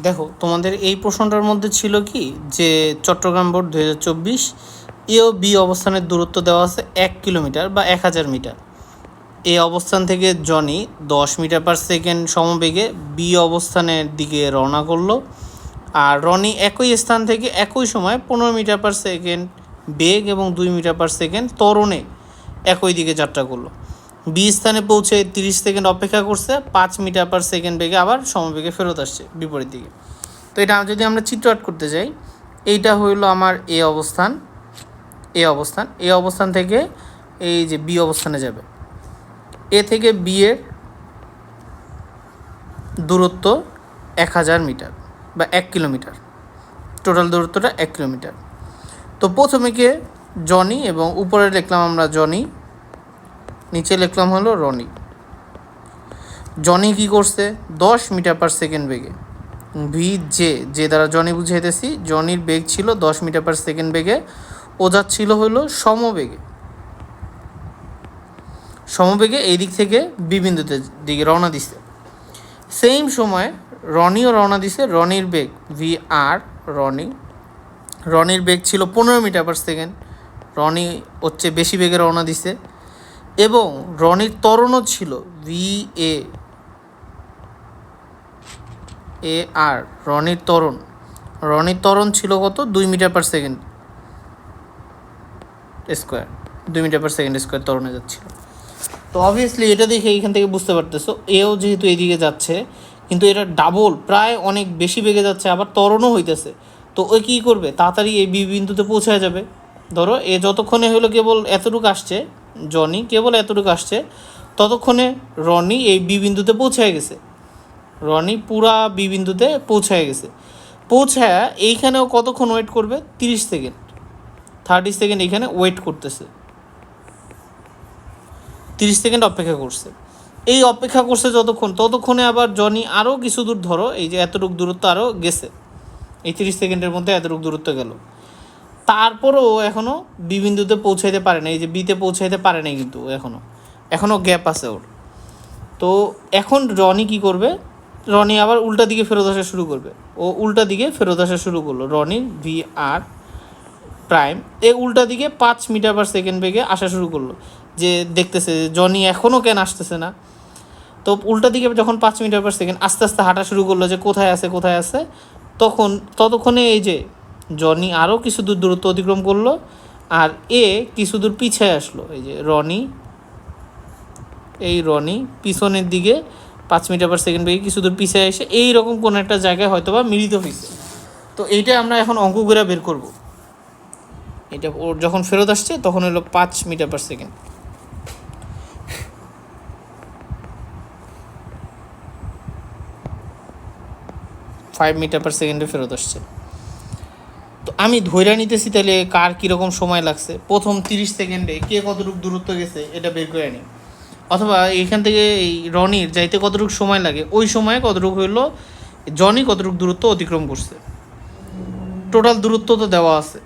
দেখো তোমাদের এই প্রশ্নটার মধ্যে ছিল কি যে চট্টগ্রাম বোর্ড 2024 এ ও বি অবস্থানের দূরত্ব দেওয়া আছে 1 কিলোমিটার বা 1000 মিটার। এই অবস্থান থেকে জনি 10 মিটার পার সেকেন্ড সমবেগে বি অবস্থানের দিকে রওনা করলো, আর রনি একই স্থান থেকে একই সময় 15 মিটার পার সেকেন্ড বেগ এবং 2 মিটার পার সেকেন্ড ত্বরণে একই দিকে যাত্রা করলো। বি স্থানে পৌঁছে 30 সেকেন্ড অপেক্ষা করছে, 5 মিটার পার সেকেন্ড বেগে আবার সমবেগে ফেরত আসছে বিপরীত দিকে। তো এটা যদি আমরা চিত্র আট করতে যাই, এইটা হইলো আমার এ অবস্থান, এ অবস্থান থেকে এই যে বি অবস্থানে যাবে। এ থেকে বি এর দূরত্ব 1000 মিটার বা 1 কিলোমিটার, টোটাল দূরত্বটা 1 কিলোমিটার। তো প্রথমে কে জনি, এবং উপরে লিখলাম আমরা জনি, নিচে লিখলাম হলো রনি। জনি কি করছে 10 মিটার পার সেকেন্ড বেগে, ভি যে দ্বারা জনি বুঝাইতেছি, জনির বেগ ছিল 10 মিটার পার সেকেন্ড বেগে, ও যাচ্ছিল হলো সমবেগে এই দিক থেকে বি বিন্দুতে দিকে রওনা দিছে। সেম সময় রনিও রওনা দিছে, রনির বেগ ভি আর রনির বেগ ছিল 15 মিটার পার সেকেন্ড, রনি হচ্ছে বেশি বেগে রওনা দিছে, এবং রনির ত্বরণও ছিল ভি এ আর, রনির ত্বরণ ছিল কত 2 metre per second square, 2 metre per second square ত্বরণে যাচ্ছিল। তো অবভিয়াসলি এটা দেখে এইখান থেকে বুঝতে পারতেছো এও যেহেতু এইদিকে যাচ্ছে, কিন্তু এটা ডাবল প্রায় অনেক বেশি বেগে যাচ্ছে, আবার ত্বরণও হইতেছে। তো ওই কী করবে, তাড়াতাড়ি এই বি বিন্দুতে পৌঁছায় যাবে। ধরো এ যতক্ষণে হলো কেবল এতটুকু আসছে, জনি কেবল এতটুকু আসছে, ততক্ষণে রনি এই বি বিন্দুতে পৌঁছায় গেছে, রনি পুরা বি বিন্দুতে পৌঁছায় গেছে। পৌঁছায় এইখানেও কতক্ষণ ওয়েট করবে, 30 সেকেন্ড, 30 সেকেন্ড এইখানে ওয়েট করতেছে, 30 সেকেন্ড অপেক্ষা করছে। এই অপেক্ষা করছে ততক্ষণে আবার জনি আরও কিছু দূর, ধরো এই যে এতটুকু দূরত্ব আরও গেছে, এই 30 সেকেন্ডের মধ্যে এতটুকু দূরত্ব গেল, তারপরও এখনও বি বিন্দুতে পৌঁছাইতে পারে না, এই যে বিতে পৌঁছাইতে পারে নাই, কিন্তু এখনও গ্যাপ আছে ওর। তো এখন রনি কি করবে, রনি আবার উল্টা দিকে ফেরত আসা শুরু করবে, ও উল্টা দিকে ফেরত আসা শুরু করলো, রনি ভি আর প্রাইম এ উল্টা দিকে 5 মিটার পার সেকেন্ড বেগে আসা শুরু করলো, যে দেখতেছে যে জনি এখনও কেন আসতেছে না। তো উল্টা দিকে যখন 5 মিটার পার সেকেন্ড আস্তে আস্তে হাঁটা শুরু করলো, যে কোথায় আছে, ততক্ষণে এই যে জনি আরও কিছু দূর দূরত্ব অতিক্রম করলো, আর এ কিছু দূর পিছিয়ে আসলো, এই যে রনি পিছনের দিকে 5 মিটার পার সেকেন্ড বেগে কিছু দূর পিছিয়ে এসে এইরকম কোনো একটা জায়গায় হয়তো বা মিলিত হয়েছে। তো এইটা আমরা এখন অঙ্ক করে বের করব। এটা ওর যখন ফেরত আসছে তখন হলো 5 metre per second, 5 metre per সেকেন্ডে ফেরত আসছে। তো আমি ধৈর্য নিতেছি তাহলে কার কীরকম সময় লাগছে, প্রথম 30 সেকেন্ডে কে কতটুকু দূরত্ব গেছে এটা বের করে নিই, অথবা এখান থেকে এই রনির যাইতে কতটুকু সময় লাগে, ওই সময়ে কতটুকু হইলো জনি কতটুকু দূরত্ব অতিক্রম করছে। টোটাল দূরত্ব তো দেওয়া আছে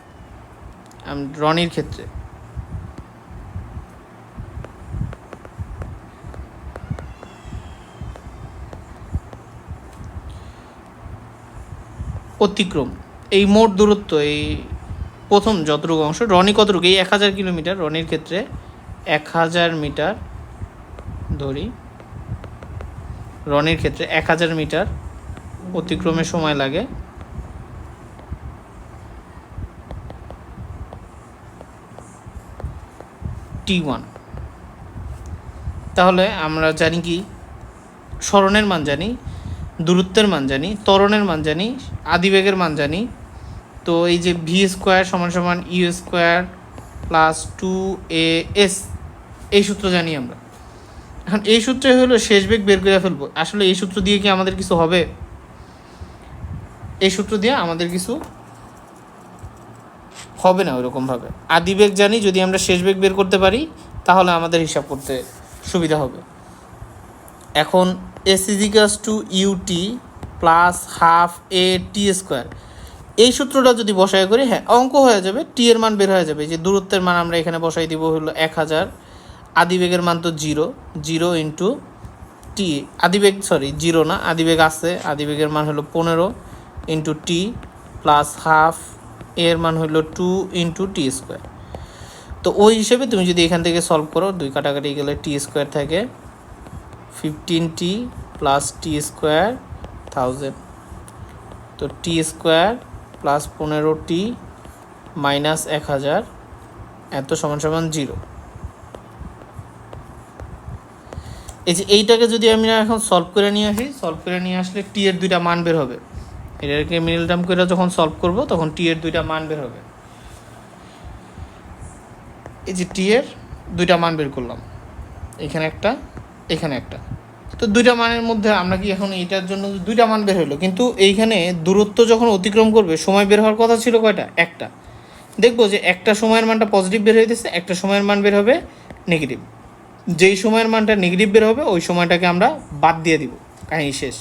রনির ক্ষেত্রে, অতিক্রম এই মোট দূরত্ব, এই প্রথম যতটুকু অংশ রনি কতটুকু, এই 1000 কিলোমিটার, রনির ক্ষেত্রে 1000 মিটার ধরি, রনির ক্ষেত্রে 1000 মিটার অতিক্রমের সময় লাগে T1। তাহলে আমরা জানি কি, সরণের মান জানি, দূরত্বের মান জানি, ত্বরণের মান জানি, আদিবেগের মান জানি। তো এই যে ভি স্কোয়ার সমান সমান ইউ স্কোয়ার প্লাস 2AS, এই সূত্র জানি আমরা। এখন এই সূত্রে হলো শেষ বেগ বের করে ফেলবো। আসলে এই সূত্র দিয়ে কি আমাদের কিছু হবে, এই সূত্র দিয়ে আমাদের কিছু হবে না ওইরকমভাবে। আদিবেগ জানি, যদি আমরা শেষ বেগ বের করতে পারি তাহলে আমাদের হিসাব করতে সুবিধা হবে। এখন S = UT plus half AT square, এই সূত্রটা যদি বসাই করি, হ্যাঁ অঙ্ক হয়ে যাবে, টি এর মান বের হয়ে যাবে। যে দূরত্বের মান আমরা এখানে বসাই দিব হলো 1000, আদিবেগের মান তো 0 ইন্টু টি আদিবেগ জিরো না, আদিবেগ আছে, আদিবেগের মান হলো 15 ইন্টু টি প্লাস হাফ এর মান হলো 2 ইন্টু টি স্কোয়ার। তো ওই হিসেবে তুমি যদি এখান থেকে সলভ করো, 2 কাটাকাটি গেলে টি স্কোয়ার থাকে 15t প্লাস টি স্কোয়ার 1000। তো টি স্কোয়ার প্লাস 15t মাইনাস 1000 এত সমান সমান 0। এই যে এইটাকে যদি আমি এখন সলভ করে নিয়ে আসি, সলভ করে নিয়ে আসলে টি এর দুইটা মান বের হবে। এটাকে মিডল টার্ম করে যখন সলভ করব তখন টি এর দুইটা মান বের হবে। এই যে টি এর দুইটা মান বের করলাম, এখানে একটা, এখানে একটা। তো দুইটা মানের মধ্যে আমরা কি এখন এইটার জন্য দুইটা মান বের হলো, কিন্তু এইখানে দূরত্ব যখন অতিক্রম করবে সময় বের হওয়ার কথা ছিল কয়টা? একটা। দেখবো যে একটা সময়ের মানটা পজিটিভ বের হইতেছে, একটা সময়ের মান বের হবে নেগেটিভ। যেই সময়ের মানটা নেগেটিভ বের হবে ওই সময়টাকে আমরা বাদ দিয়ে দিব, কাহিনী শেষ।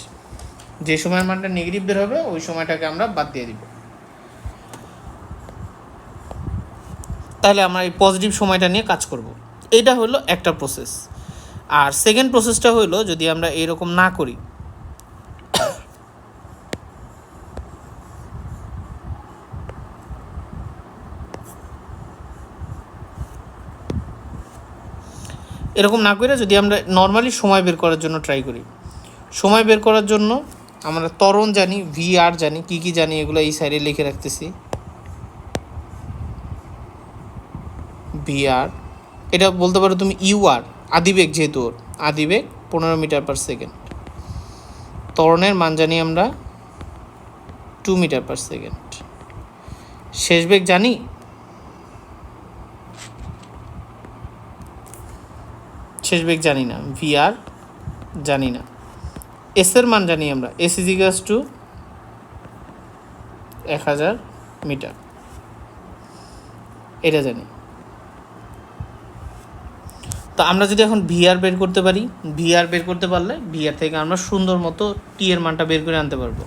যে সময়ের মানটা নেগেটিভ বের হবে ওই সময়টাকে আমরা বাদ দিয়ে দিব। তাহলে আমরা এই পজিটিভ সময়টা নিয়ে কাজ করব। এটা হলো একটা প্রসেস। আর সেকেন্ড প্রসেসটা হলো যদি আমরা এরকম না করি, এরকম না করে যদি আমরা নর্মালি সময় বের করার জন্য ট্রাই করি, সময় বের করার জন্য আমরা ত্বরণ জানি, ভি আর জানি, কী কী জানি এগুলো এই সাইডে লিখে রাখতেছি। ভি আর, এটা বলতে পারো তুমি ইউ আর, আদিবেগ, যেহেতু ওর আদিবেগ 15 মিটার পার সেকেন্ড। ত্বরণের মান জানি আমরা 2 মিটার পার সেকেন্ড। শেষ বেগ জানি, শেষ বেগ জানি না, ভি আর জানি না। এস এর মান জানি আমরা, S is equals to 1000 metre, এটা জানি। তো আমরা যদি এখন ভিআর বের করতে পারি, ভিআর বের করতে পারলে ভিআর থেকে আমরা সুন্দর মতো টি এর মানটা বের করে আনতে পারবো।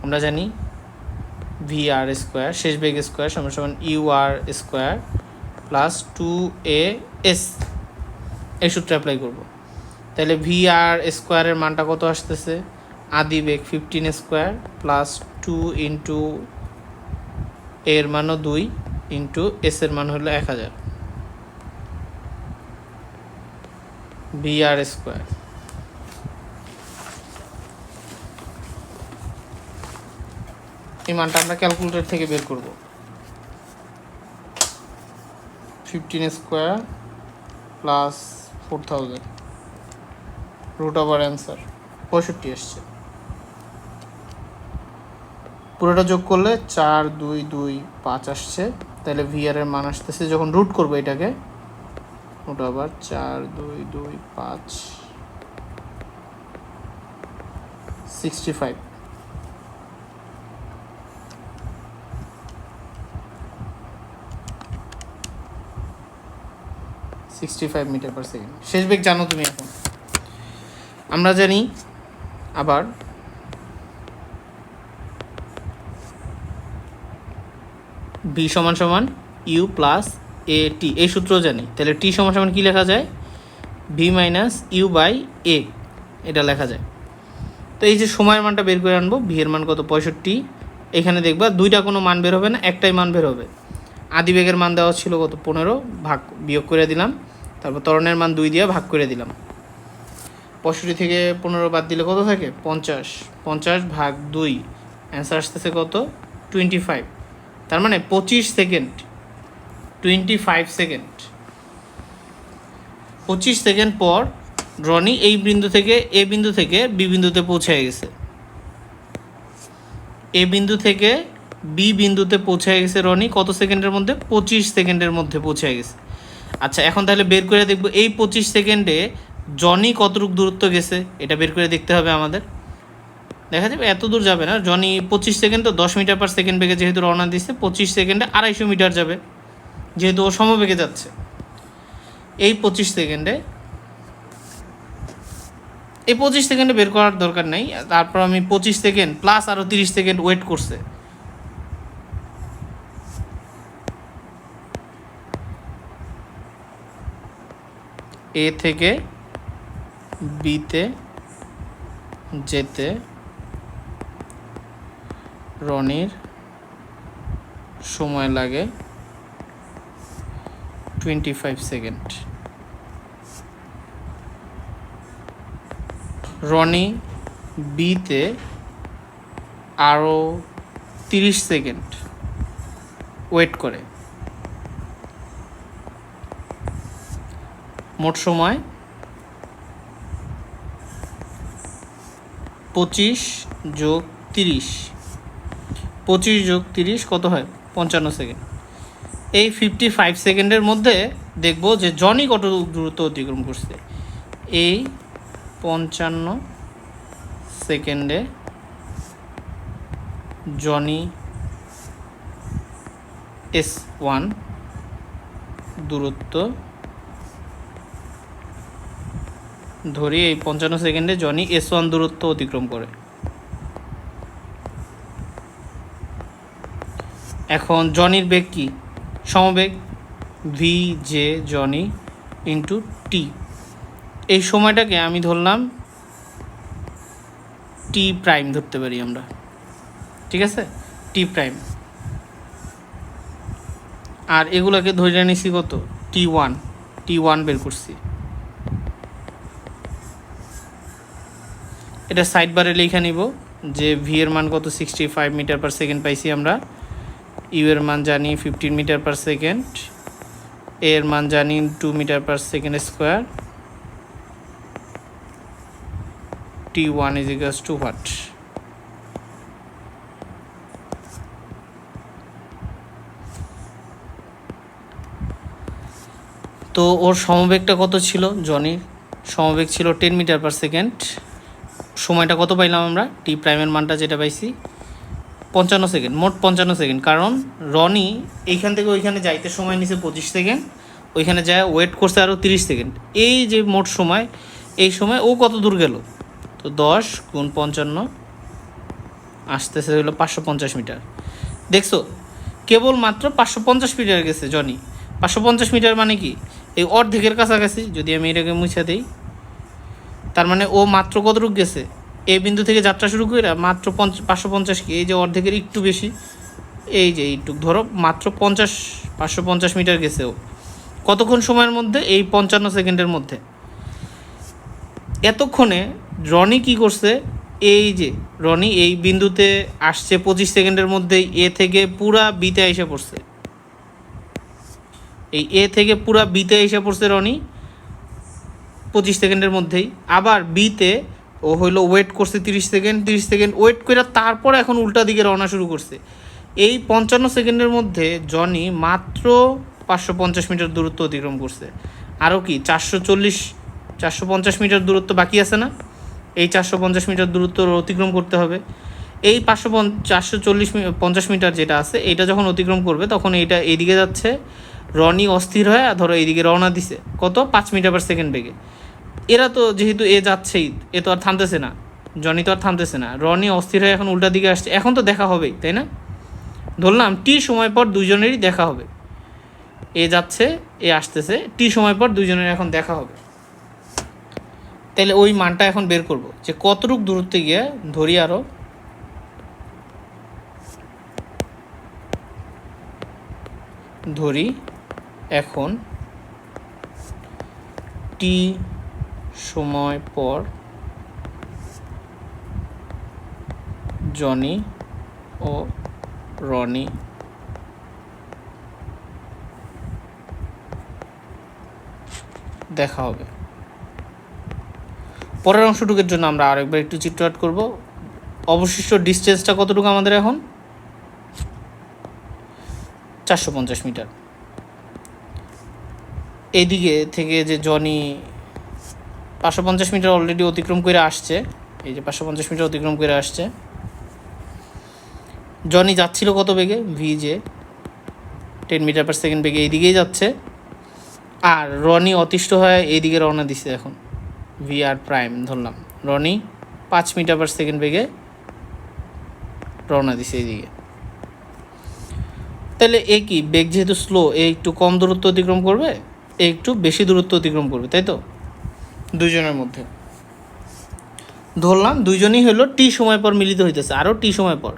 আমরা জানি ভিআর স্কোয়ার, শেষ বেগ স্কোয়ার সমান সমান you R square plus 2as, এই সূত্র অ্যাপ্লাই করব। তাহলে ভিআর স্কোয়ারের মানটা কত আসতেছে? আদি বেগ 15 স্কোয়ার প্লাস 2 ইন্টু এর মানও 2 ইন্টু এস এর মান হলো 1000 ভিআর স্কোয়ার। এই মানটা আমরা ক্যালকুলেটর থেকে বের করব। 15 square plus 4000 root over answer 65 আসছে। পুরোটা যোগ করলে 4 2 2 5 আসছে। তাহলে ভিআর এর মান আসতেছে, যখন রুট করবো এটাকে, root over 4 2 2 5 65 65 metre per second. শেষ বেগ জানো তুমি এখন। আমরা জানি আবার ভি সমান সমান ইউ প্লাস এ টি, এই সূত্র জানি। তাহলে টি সমান সমান কী লেখা যায়? ভি মাইনাস ইউ বাই এ, এটা লেখা যায়। তো এই যে সময়ের মানটা বের করে আনবো, ভি এর মান কত? 65। এখানে দেখবা দুইটা কোনো মান বের হবে না, একটাই মান বের হবে। আদিবেগের মান দেওয়া ছিল কত? 15, ভাগ বিয়োগ করে দিলাম, তারপর ত্বরণের মান 2 দিয়ে ভাগ করে দিলাম। 65 থেকে 15 বাদ দিলে কত থাকে? 50। 50 ভাগ 2, অ্যান্সার আসতেছে কত? 25। তার মানে 25 সেকেন্ড, 25 সেকেন্ড। 25 সেকেন্ড পর রনি এই বিন্দু থেকে, এ বিন্দু থেকে বি বিন্দুতে পৌঁছে গেছে। এ বিন্দু থেকে বি বিন্দুতে পৌঁছে গেছে রনি কত সেকেন্ডের মধ্যে? 25 সেকেন্ডের মধ্যে পৌঁছে গেছে। আচ্ছা, এখন তাহলে বের করে দেখবো এই 25 সেকেন্ডে জনি কতটুকু দূরত্ব গেছে, এটা বের করে দেখতে হবে আমাদের। দেখা যাবে এত দূর যাবে না, জনি 25 সেকেন্ড তো 10 মিটার পার সেকেন্ড বেগে যেহেতু রওনা দিচ্ছে, 25 সেকেন্ডে 250 মিটার যাবে, যেহেতু ও সমবেগে যাচ্ছে। এই 25 সেকেন্ডে, এই 25 সেকেন্ডে বের করার দরকার নেই। তারপর আমি 25 সেকেন্ড প্লাস আরও 30 সেকেন্ড ওয়েট করছে। এ থেকে বিতে যেতে রনির সময় লাগে 25 সেকেন্ড। রনি বিতে আরও 30 সেকেন্ড ওয়েট করে। মোট সময় 25 যোগ 30, 25 যোগ 30 কত হয়? 55 সেকেন্ড। এই 55 সেকেন্ডের মধ্যে দেখব যে জনি কত দ্রুত অতিক্রম করছে। এই 55 সেকেন্ডে জনি S1 দূরত্ব ধরি, এই 55 সেকেন্ডে জনি S1 দূরত্ব অতিক্রম করে। এখন জনির বেগ কি? সমবেগ V J Johnny into T. এই সময়টাকে আমি ধরলাম টি প্রাইম ধরতে পারি আমরা, ঠিক আছে, টি প্রাইম। আর এগুলোকে ধরে নিছি কত? টি ওয়ান বের করছি। এটা সাইড বারে লিখে নিব যে ভি এর মান কত? 65 মিটার পার সেকেন্ড পাইছি আমরা। ইউ এর মান জানি 15 মিটার পার সেকেন্ড, এ এর মান জানি 2 metre per second square. T1 is equals to what? তো ওর সমবেগটা কত ছিল? জনির সমবেগ ছিল 10 মিটার পার সেকেন্ড। সময়টা কত পাইলাম আমরা? টি প্রাইমের মানটা যেটা পাইছি 55 সেকেন্ড, মোট 55 সেকেন্ড। কারণ রনি এইখান থেকে ওইখানে যাইতে সময় নিছে 25 সেকেন্ড, ওইখানে যায় ওয়েট করছে আরও 30 সেকেন্ড। এই যে মোট সময়, এই সময় ও কত দূর গেল? তো 10 গুণ 55 আসতেছে হলো 550 মিটার। দেখছো, কেবলমাত্র 550 মিটার গেছে জনি। 550 মিটার মানে কি? এই অর্ধেকের কাছাকাছি। যদি আমি এটাকে মুছে দিই, তার মানে ও মাত্র কতটুকু গেছে? এই বিন্দু থেকে যাত্রা শুরু করে মাত্র 550 কি, এই যে অর্ধেকের একটু বেশি, এই যে এইটুক ধরো মাত্র 550 মিটার গেছে ও। কতক্ষণ সময়ের মধ্যে? এই 55 সেকেন্ডের মধ্যে। এতক্ষণে রনি কি করছে? এই যে রনি এই বিন্দুতে আসছে 25 সেকেন্ডের মধ্যেই এ থেকে পুরা বিতে এসে পড়ছে। এই এ থেকে পুরা বিতে এসে পড়ছে রনি 25 সেকেন্ডের মধ্যেই। আবার বিতে ও হইলো ওয়েট করছে 30 সেকেন্ড, 30 সেকেন্ড ওয়েট করে তারপর এখন উল্টা দিকে রওনা শুরু করছে। এই 55 সেকেন্ডের মধ্যে জনি মাত্র 550 মিটার দূরত্ব অতিক্রম করছে। আরও কি 450 মিটার দূরত্ব বাকি আছে না? এই 450 মিটার দূরত্ব অতিক্রম করতে হবে। এই 450 মিটার যেটা আছে, এটা যখন অতিক্রম করবে তখন এইটা এইদিকে যাচ্ছে। রনি অস্থির হয়ে ধরো এইদিকে রওনা দিছে কত? 5 মিটার পার সেকেন্ড বেগে। এরা তো যেহেতু এ যাচ্ছেই, এ তো আর থামতেছে না, জনি তো আর থামতেছে না। রনি অস্থির হয়ে এখন উল্টা দিকে আসছে। এখন তো দেখা হবেই, তাই না? ধরলাম টি সময় পর দুইজনেরই দেখা হবে। এ যাচ্ছে, এ আসতেছে, টি সময় পর দুইজনের এখন দেখা হবে। তাহলে ওই মানটা এখন বের করব যে কতটুক দূরত্বে গিয়ে ধরি আরও ধরি এখন টি সময় পর জনি ও রনি দেখা হবে। পরের অংশটুকুর জন্য আমরা আরেকবার একটু চিত্র আর্ট করব। অবশিষ্ট ডিস্টেন্সটা কতটুকু আমাদের এখন? 450 মিটার। এইদিকে থেকে যে জনি 550 মিটার অলরেডি অতিক্রম করে আসছে, এই যে 550 মিটার অতিক্রম করে আসছে। জনি যাচ্ছিল কত বেগে? V J 10 metre per second বেগে এইদিকেই যাচ্ছে। আর রনি অতিষ্ঠ হয়ে এইদিকে রওনা দিছে এখন, ভি আর প্রাইম ধরলাম। রনি 5 মিটার পার সেকেন্ড বেগে রওনা দিছে এইদিকে। তাহলে এ কি বেগ যেহেতু স্লো, এ একটু কম দূরত্ব অতিক্রম করবে, এ একটু বেশি দূরত্ব অতিক্রম করবে, তাই তো দুইজনের মধ্যে। ধরলাম দুইজনই হলো টি সময় পর মিলিত হইতেছে, আরও টি সময় পর।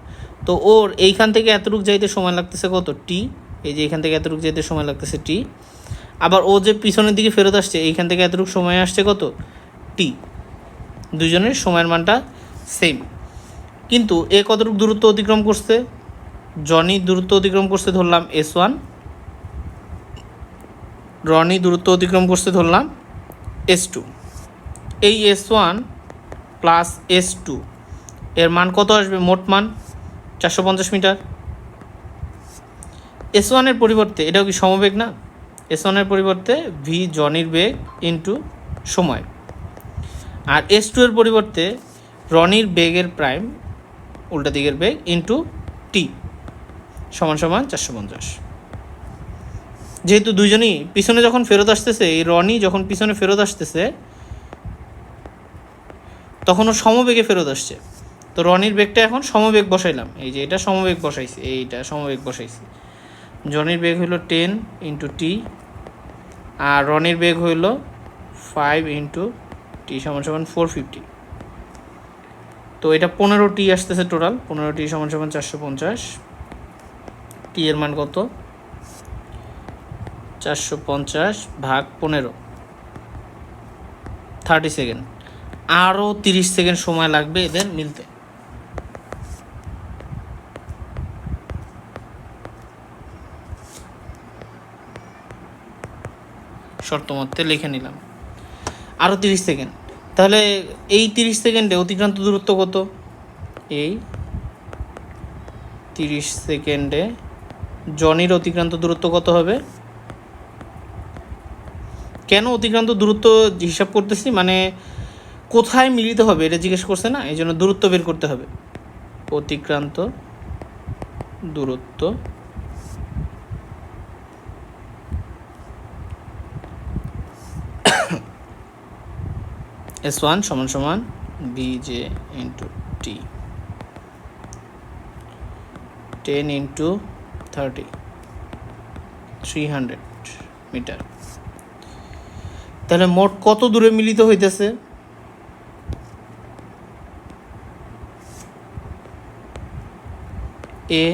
তো ওর এইখান থেকে এতটুক যাইতে সময় লাগতেছে কত? টি। এই যে এইখান থেকে এতটুক যাইতে সময় লাগতেছে টি। আবার ও যে পিছনের দিকে ফেরত আসছে এইখান থেকে এতটুকু সময় আসছে কত? টি। দুজনের সময়ের মানটা সেম। কিন্তু এ কতটুকু দূরত্ব অতিক্রম করছে? জনি দূরত্ব অতিক্রম করছে ধরলাম S1, রনি দূরত্ব অতিক্রম করছে ধরলাম S2। এই S1 প্লাস S2 এর মান কত আসবে? মোট মান 450 মিটার। S1 এর পরিবর্তে, এটাও কি সমবেগ না? S1 এর পরিবর্তে ভি জনির বেগ ইন্টু সময়, আর S2 এর পরিবর্তে রনির বেগের প্রাইম উল্টা দিকের বেগ ইন্টু টি সমান সমান 450। যেহেতু দুইজনই পিছনে যখন ফেরত আসতেছে, এই রনি যখন পিছনে ফেরত আসতেছে তখন ও সমবেগে ফেরত আসছে, তো রনির বেগটা এখন সমবেগ বসাইলাম। এই যে এটা সমবেগ বসাইছি, এইটা সমবেগ বসাইছি। জনির বেগ হইল 10 ইন্টু টি, আর রনির বেগ হইল 5 ইন্টু টি সমান সমান 450। তো এটা 15 টি আসতেছে টোটাল, 15 টি সমান সমান 450। টি এর মান কত? 450 ভাগ 15, 30 সেকেন্ড। আরও 30 সেকেন্ড সময় লাগবে এদের মিলতে। শর্তমতে লিখে নিলাম আরও 30 সেকেন্ড। তাহলে এই 30 সেকেন্ডে অতিক্রান্ত দূরত্ব কত? এই 30 সেকেন্ডে জনির অতিক্রান্ত দূরত্ব কত হবে? কেন অতিক্রান্ত দূরত্ব হিসাব করতেছি, মানে কোথায় মিলিত হবে এটা জিজ্ঞেস করছে না, এই জন্য দূরত্ব বের করতে হবে। অতিক্রান্ত দূরত্ব S1 সমান সমান BJ into T, 10 into 30, 300 metre. তাহলে মোট কত দূরে মিলিত হইতেছে? এ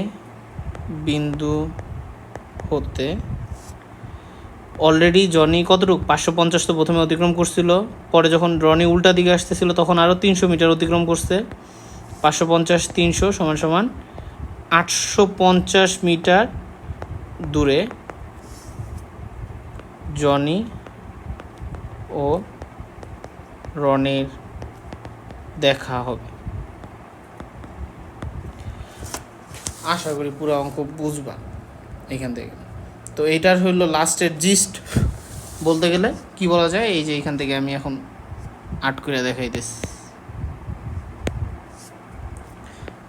বিন্দু হতে অলরেডি জনি কতটুকু 550 তো প্রথমে অতিক্রম করছিল, পরে যখন রনি উল্টা দিকে আসতেছিল তখন আরও 300 মিটার অতিক্রম করছে। 550 300 সমান সমান 850 মিটার দূরে জনি ও রনির দেখা হবে। আশা করি পুরো অঙ্ক বুঝবা এখান থেকে। তো এইটার হইলো লাস্টের জিস্ট বলতে গেলে কি বলা যায়, এই যে এইখান থেকে আমি এখন আট করে দেখাইতেছি।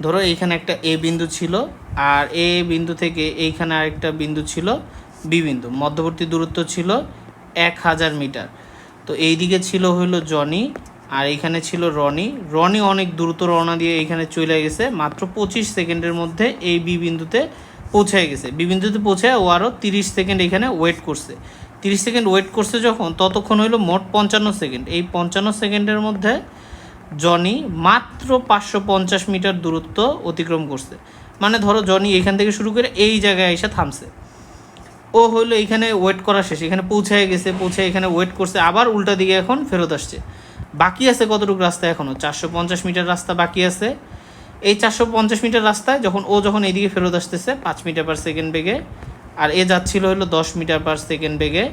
ধরো এইখানে একটা এ বিন্দু ছিল, আর এ বিন্দু থেকে এইখানে আরেকটা বিন্দু ছিল বি বিন্দু, মধ্যবর্তী দূরত্ব ছিল 1000 মিটার। তো এই দিকে ছিল হইলো জনি, আর এইখানে ছিল রনি। রনি অনেক দ্রুত রওনা দিয়ে এইখানে চলে গেছে, মাত্র 25 সেকেন্ডের মধ্যে এই বি বিন্দুতে পৌঁছায় গেছে। বি বিন্দুতে পৌঁছায় ও আরও 30 সেকেন্ড এখানে ওয়েট করছে। 30 সেকেন্ড ওয়েট করছে যখন, ততক্ষণ হইলো মোট 55 সেকেন্ড। এই 55 সেকেন্ডের মধ্যে জনি মাত্র 550 মিটার দূরত্ব অতিক্রম করছে। মানে ধরো জনি এখান থেকে শুরু করে এই জায়গায় এসে থামছে, ও হইলো এইখানে ওয়েট করা শেষ, এখানে পৌঁছায় গেছে, পৌঁছে এখানে ওয়েট করছে, আবার উল্টা দিকে এখন ফেরত আসছে। বাকি আছে কতটুকু রাস্তা? এখনও 450 মিটার রাস্তা বাকি আছে। এই 450 মিটার রাস্তায় যখন এইদিকে ফেরত আসতেছে 5 মিটার পার সেকেন্ড বেগে, আর এ যাচ্ছিল হলো 10 মিটার পার সেকেন্ড বেগে,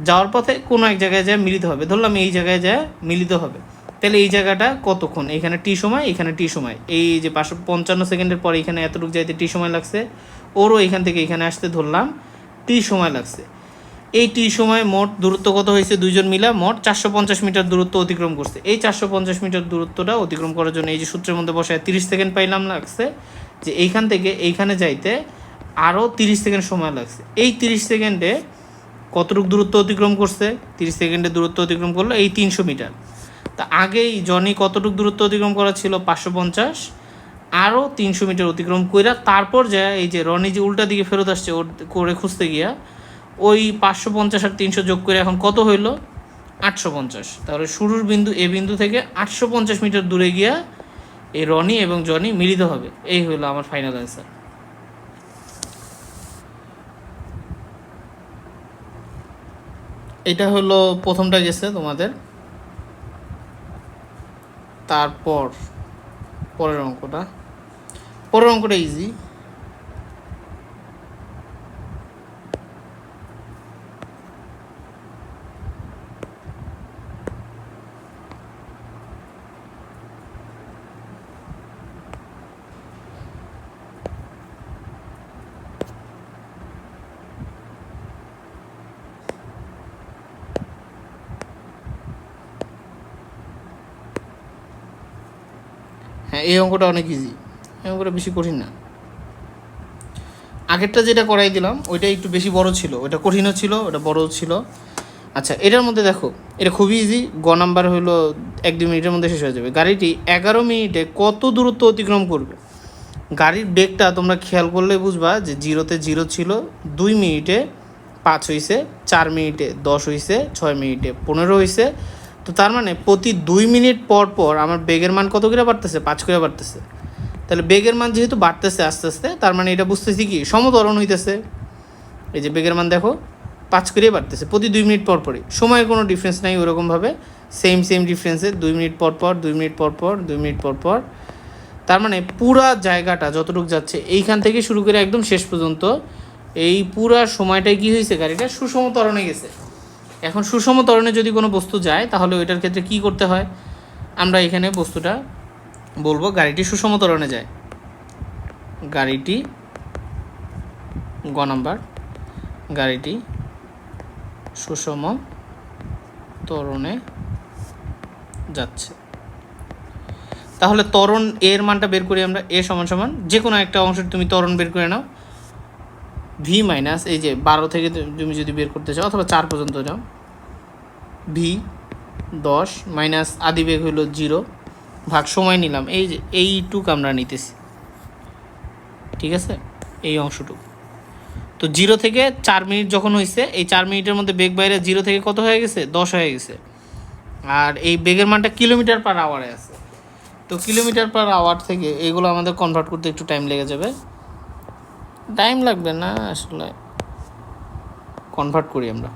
যাওয়ার পথে কোনো এক জায়গায় যায় মিলিত হবে। ধরলাম এই জায়গায় যায় মিলিত হবে, তাহলে এই জায়গাটা কতক্ষণ? এখানে টি সময়, এখানে টি সময়, এই যে 555 সেকেন্ডের পরে এখানে এতটুকু যাইতে টি সময় লাগছে, ওরও এখান থেকে এখানে আসতে ধরলাম টি সময় লাগছে। এই টি সময় মোট দূরত্ব কত হয়েছে? দুইজন মিলে মোট 450 মিটার দূরত্ব অতিক্রম করছে। এই 450 মিটার দূরত্বটা অতিক্রম করার জন্য এই যে সূত্রের মধ্যে বসায় 30 সেকেন্ড পাইলাম লাগছে, যে এইখান থেকে এইখানে যাইতে আরও 30 সেকেন্ড সময় লাগছে। এই 30 সেকেন্ডে কতটুকু দূরত্ব অতিক্রম করছে? 30 সেকেন্ডে দূরত্ব অতিক্রম করলো এই 300 মিটার। তা আগেই জনি কতটুকু দূরত্ব অতিক্রম করা ছিল? 550, আরও 300 মিটার অতিক্রম কইরা তারপর যায় এই যে রনি যে উল্টা দিকে ফেরত আসছে ওর করে খুঁজতে গিয়া ওই 550 আর 300 যোগ করে এখন কত হইল? 850। তাহলে শুরুর বিন্দু এ বিন্দু থেকে 850 মিটার দূরে গিয়া এই রনি এবং জনি মিলিত হবে। এই হলো আমার ফাইনাল অ্যান্সার। এটা হলো প্রথমটা গেছে তোমাদের। তারপর পরের অঙ্কটা ইজি। হ্যাঁ, এই অঙ্কটা অনেক ইজি, এই অঙ্কটা বেশি কঠিন না। আগেরটা যেটা করাই দিলাম ওইটা একটু বেশি বড় ছিল, ওটা কঠিনও ছিল, ওটা বড়ও ছিল। আচ্ছা, এটার মধ্যে দেখো, এটা খুবই ইজি। নাম্বার হলো 1-2 মিনিটের মধ্যে শেষ হয়ে যাবে। গাড়িটি 11 মিনিটে কত দূরত্ব অতিক্রম করবে? গাড়ির বেগটা তোমরা খেয়াল করলে বুঝবা যে 0-তে 0 ছিল, 2 মিনিটে 5 হয়েছে, 4 মিনিটে 10 হয়েছে, 6 মিনিটে 15 হয়েছে। তো তার মানে প্রতি 2 মিনিট পর পর আমার বেগের মান কত করে বাড়তেছে? 5 করে বাড়তেছে। তাহলে বেগের মান যেহেতু বাড়তেছে আস্তে আস্তে, তার মানে এটা বুঝতেছি কি সমত্বরণ হইতেছে। এই যে বেগের মান দেখো 5 করে বাড়তেছে প্রতি 2 মিনিট পর পরই, সময়ের কোনো ডিফারেন্স নাই ওরকমভাবে, সেম ডিফারেন্সে 2 মিনিট পর পর 2 মিনিট পর পর 2 মিনিট পর পর। তার মানে পুরা জায়গাটা যতটুকু যাচ্ছে এইখান থেকে শুরু করে একদম শেষ পর্যন্ত এই পুরা সময়টাই কী হয়েছে? গাড়িটা সুষম ত্বরণে গেছে। এখন সুষম ত্বরণে যদি কোনো বস্তু যায় তাহলে ওইটার ক্ষেত্রে কী করতে হয়? আমরা এখানে বস্তুটা বলবো গাড়িটি সুষম ত্বরণে যায়। গাড়িটি নাম্বার, গাড়িটি সুষম ত্বরণে যাচ্ছে। তাহলে ত্বরণ এর মানটা বের করি আমরা। এ সমান সমান যে কোনো একটা অংশের তুমি ত্বরণ বের করে নাও, ভি মাইনাস এই যে 12 থেকে তুমি যদি বের করতে চাও অথবা 4 পর্যন্ত যাও, ভি 10 মাইনাস আদি বেগ হইল 0 ভাগ সময় নিলাম এই যে এইটুক আমরা নিতেছি, ঠিক আছে, এই অংশটুকু। তো 0 থেকে 4 মিনিট যখন হয়েছে, এই 4 মিনিটের মধ্যে বেগ বাইরে 0 থেকে কত হয়ে গেছে? 10 হয়ে গেছে। আর এই বেগের মানটা কিলোমিটার পার আওয়ারে আছে। তো কিলোমিটার পার আওয়ার থেকে এইগুলো আমাদের কনভার্ট করতে একটু টাইম লেগে যাবে। টাইম লাগবে না আসলে, কনভার্ট করি আমরা।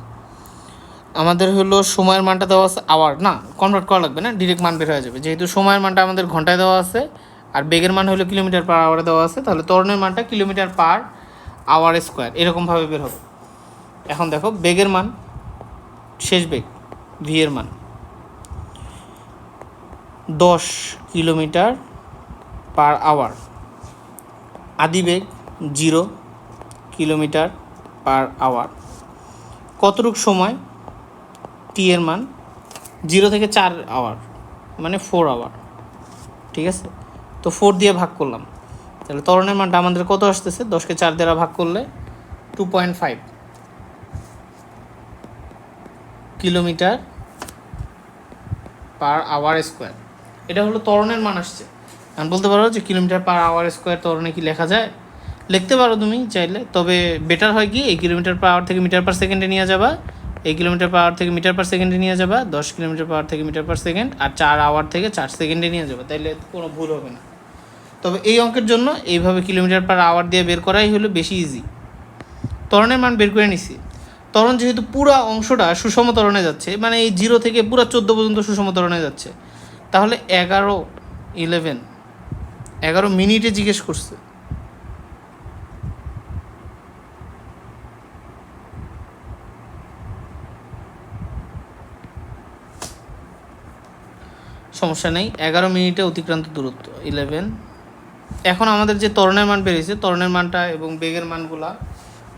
আমাদের হলো সময়ের মানটা দেওয়া আছে আওয়ার, না কনভার্ট করা লাগবে না, ডিরেক্ট মান বের হয়ে যাবে। যেহেতু সময়ের মানটা আমাদের ঘন্টায় দেওয়া আছে আর বেগের মান হলো কিলোমিটার পার আওয়ারে দেওয়া আছে, তাহলে ত্বরণের মানটা কিলোমিটার পার আওয়ার স্কোয়ার এরকমভাবে বের হবে। এখন দেখো বেগের মান, শেষ বেগ ভি এর মান 10 কিলোমিটার পার আওয়ার, আদি বেগ 0 কিলোমিটার পার আওয়ার, কতটুক সময়? টি এর মান 0 থেকে 4 আওয়ার মানে 4 আওয়ার, ঠিক আছে। তো 4 দিয়ে ভাগ করলাম, তাহলে ত্বরণের মানটা আমাদের কত আসতেছে? 10কে 4 দ্বারা ভাগ করলে 2.5 কিলোমিটার পার আওয়ার স্কোয়ার। এটা হলো ত্বরণের মান আসছে। আমি বলতে পারো যে কিলোমিটার পার আওয়ার স্কোয়ার ত্বরণে কি লেখা যায়? লিখতে পারো তুমি চাইলে, তবে বেটার হয় কি এই কিলোমিটার পার আওয়ার থেকে মিটার পার সেকেন্ডে নিয়ে যাবা, এই কিলোমিটার পার আওয়ার থেকে মিটার পার সেকেন্ডে নিয়ে যাবা, 10 কিলোমিটার পার আওয়ার থেকে মিটার পার সেকেন্ড, আর 4 আওয়ার থেকে 4 সেকেন্ডে নিয়ে যাবা, তাইলে কোনো ভুল হবে না। তবে এই অঙ্কের জন্য এইভাবে কিলোমিটার পার আওয়ার দিয়ে বের করাই হলো বেশি ইজি। ত্বরণের মান বের করে নিছি। ত্বরণ যেহেতু পুরা অংশটা সুষম ত্বরণে যাচ্ছে, মানে এই 0 থেকে পুরা 14 পর্যন্ত সুষম ত্বরণে যাচ্ছে, তাহলে 11 মিনিটে জিজ্ঞেস করছে। সমস্যা নেই, 11 মিনিটে অতিক্রান্ত দূরত্ব 11। এখন আমাদের যে ত্বরণের মান বেরিয়েছে, ত্বরণের মানটা এবং বেগের মানগুলা,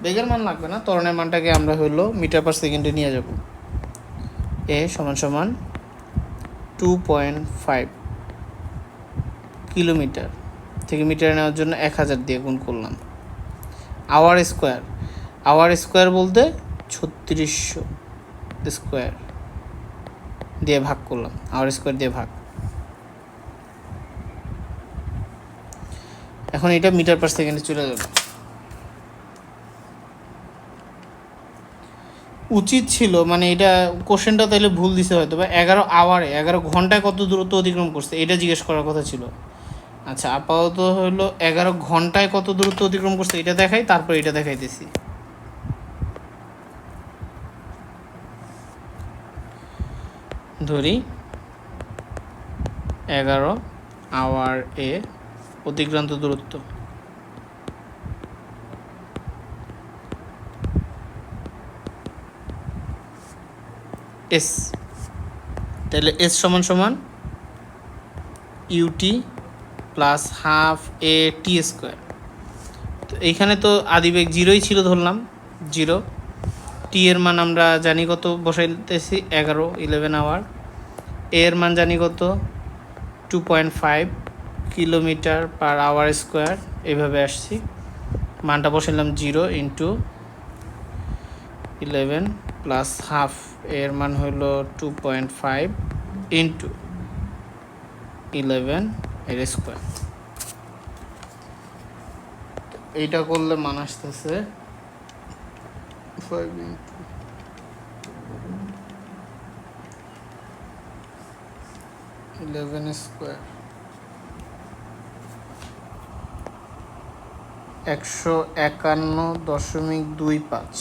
বেগের মান লাগবে না, ত্বরণের মানটাকে আমরা হলো মিটার পার সেকেন্ডে নিয়ে যাব। এ সমান সমান 2.5 কিলোমিটার থেকে মিটারে নেওয়ার জন্য 1000 দিয়ে গুণ করলাম। আওয়ার স্কোয়ার বলতে 3600 স্কোয়ার দিয়ে ভাগ করলাম, আওয়ার স্কোয়ার দিয়ে ভাগ। এখন এটা মিটার পার সেকেন্ডে চলে যাবে। উচিত ছিল, মানে এটা কোশ্চেনটা তাহলে ভুল দিছে হয়তো, বা 11 আওয়ারে 11 ঘন্টায় কত দূরত্ব অতিক্রম করছে এটা জিজ্ঞেস করার কথা ছিল। আচ্ছা আপাতত হলো 11 ঘন্টায় কত দূরত্ব অতিক্রম করছে এটা দেখাই, তারপর এটা দেখাইতেছি। ধরি 11 আওয়ার এ অতিক্রান্ত দূরত্ব এস, তাহলে এস সমান সমান UT plus half a t square. তো এইখানে তো আদিবেগ জিরোই ছিল ধরলাম, জিরো। টি এর মান আমরা জানি কত, বসাইতেছি 11 আওয়ার। এ এর মান জানি কত 2.5 কিলোমিটার পার আওয়ার স্কোয়ার, এইভাবে আসছি। মানটা বসাইলাম 0 ইন্টু 11 প্লাস হাফ, এর মান হলো 2.5 ইন্টু 11 এর স্কোয়ার। এইটা করলে মান আসতেছে 5 ইন্টু 11 স্কোয়ার 151.25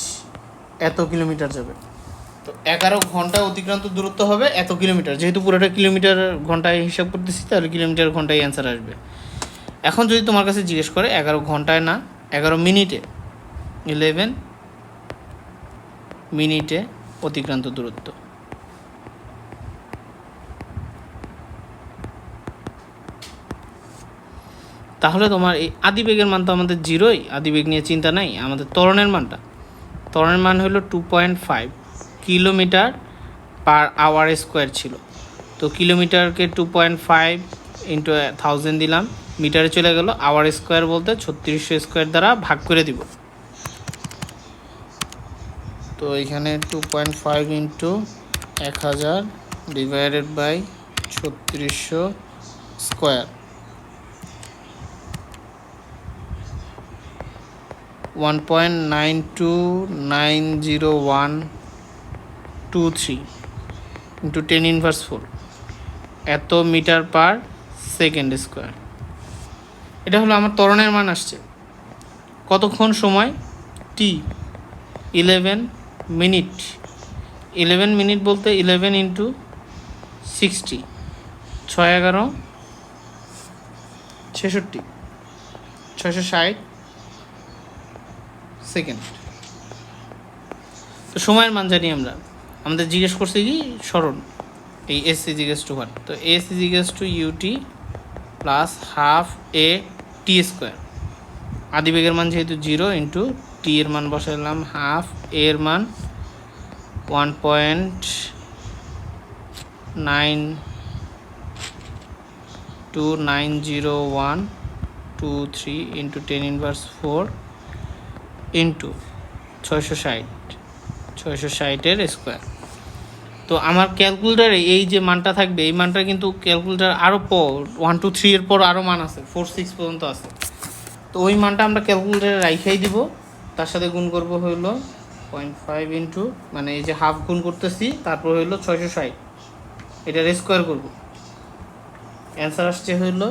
এত কিলোমিটার যাবে। তো 11 ঘন্টায় অতিক্রান্ত দূরত্ব হবে এত কিলোমিটার, যেহেতু পুরোটা কিলোমিটার ঘন্টায় হিসাব করতেছি তাহলে কিলোমিটার ঘন্টায় অ্যান্সার আসবে। এখন যদি তোমার কাছে জিজ্ঞেস করে 11 ঘন্টায় না 11 মিনিটে, 11 মিনিটে অতিক্রান্ত দূরত্ব, তাহলে তোমার এই আদিবেগের মান তো আমাদের জিরোই, আদিবেগ নিয়ে চিন্তা নাই। আমাদের ত্বরণের মানটা, ত্বরণের মান হলো 2.5 কিলোমিটার পার আওয়ার স্কোয়ার ছিল। তো কিলোমিটারকে 2.5 ইন্টু 1000 দিলাম, মিটারে চলে গেল। আওয়ার স্কোয়ার বলতে 3600 স্কোয়ার দ্বারা ভাগ করে দিব। তো এখানে 2.5 into 1000 divided by 3600 square, 1.929123 into 10⁻⁴ এত মিটার পার সেকেন্ড স্কোয়ার। এটা হলো আমার ত্বরণের মান আসছে। কতক্ষণ সময়? টি 11 মিনিট। 11 মিনিট বলতে 11 ইন্টু 60, 6×11 66, 660 সেকেন্ড। তো সময়ের মান জানি আমরা, আমাদের জিজ্ঞেস করছে কি স্মরণ, এই এস ইজিগেস টু হোয়াট। তো এস ইজিগেস to u t plus half a t square. আদিবেগের মান যেহেতু 0 ইন্টু টি এর মান বসাইলাম হাফ, এর মান 1.929123 ইন্টু 10⁻⁴ ইন্টু 660 স্কোয়ার। তো আমার ক্যালকুলেটারে এই যে মানটা থাকবে, এই মানটা কিন্তু ক্যালকুলেটার আরও 1 2 3 এর পর আরও মান আছে, 4 6 পর্যন্ত আছে। তো ওই মানটা আমরা ক্যালকুলেটারে রাইখাই দিব, তার সাথে গুণ করব হইলো 0.5 ইন্টু, মানে এই যে হাফ গুণ করতেছি, তারপর হইলো 660, এটার স্কোয়ার করব। অ্যান্সার আসছে হইলো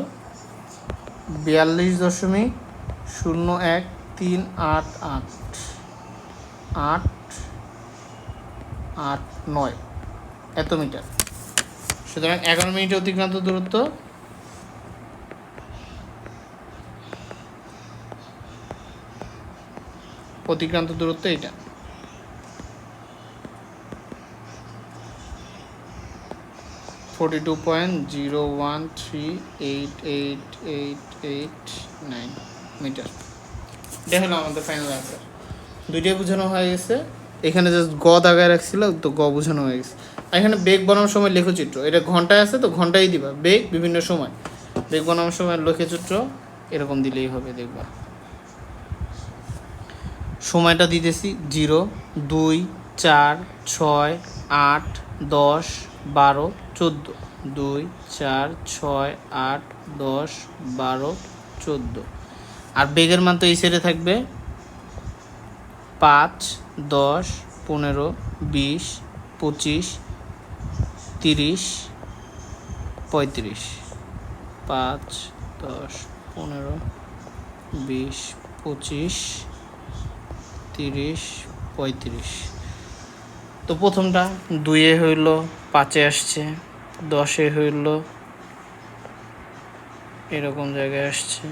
42.0138889 এত মিটার। সুতরাং 11 মিনিটে অতিক্রান্ত দূরত্ব এটা। (42.013888889 মিটার। এটা হলো আমাদের ফাইনাল অ্যান্সার। দুইটাই বোঝানো হয়ে গেছে। এখানে জাস্ট গ দাগায় রাখছিল, তো গ বোঝানো হয়ে গেছে। এখানে বেগ বনানোর সময় লেখচিত্র, এটা ঘন্টায় আছে তো ঘন্টায় দিবা, বেগ বিভিন্ন সময়, বেগ বনানোর সময় লেখচিত্র এরকম দিলেই হবে। দেখবা সময়টা দিতেছি 0 2 4 6 8 10 12 14, 2 4 6 8 10 12 14। আর বেগের মান তো এই সাইডে থাকবে 5 10 15, 20, 25, 30, 35, 5, 10, 15, 20, 25, 30, 35। তো প্রথমটা 2-এ হইল, 5-এ আসছে, 10-এ হইল, এরকম জায়গায় আসছে।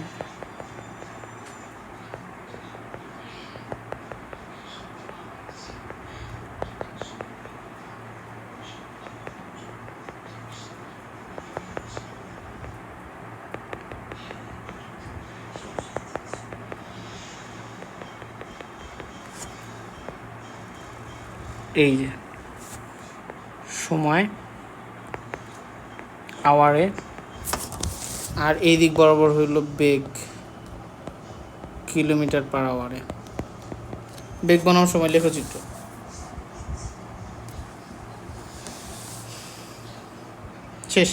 এই যে সময় আওয়ারে, আর এই দিক বরাবর হইল বেগ km/h। বেগ বানানোর সময় লেখচিত্র। শেষ।